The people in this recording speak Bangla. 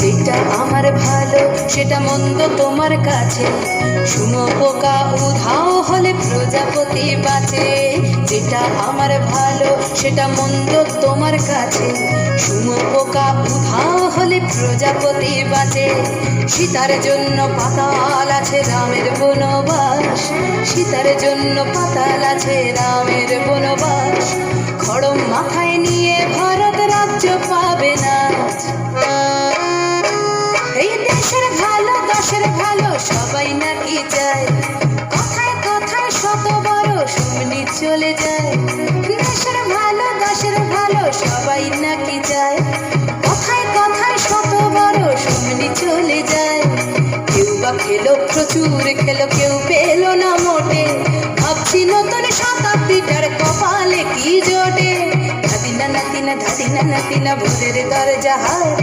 যেটা আমার ভালো সেটা মন্দ তোমার কাছে, শুঁয়োপোকা উধাও হলে প্রজাপতি বাঁচে। যেটা আমার ভালো সেটা মন্দ তোমার কাছে, শুঁয়োপোকা উধাও হলে প্রজাপতি বাঁচে। সীতার জন্য পাতাল আছে রামের বনবাস, সীতার জন্য পাতাল আছে রামের বনবাস। খড়ম মাথায় নিয়ে ভারত রাজ্য পাবে না। এই দেশের ভালো দশের ভালো সবাই নাকি চায়, কথায় কথায় শত বড় শুনি চলে যায়। দেশের ভালো দশের ভালো সবাই নাকি চায়, কথায় কথায় শত বড় শুনি চলে যায়। কেউ বা খেলো প্রচুর খেলো, কেউ পেলো না মোটে, ভাবছি নতুন শতাব্দীটার কপালে কি জোটে। ধাদিনা নাতিনা ধাদিনা নাতিনা ভোরের দরজা হাট,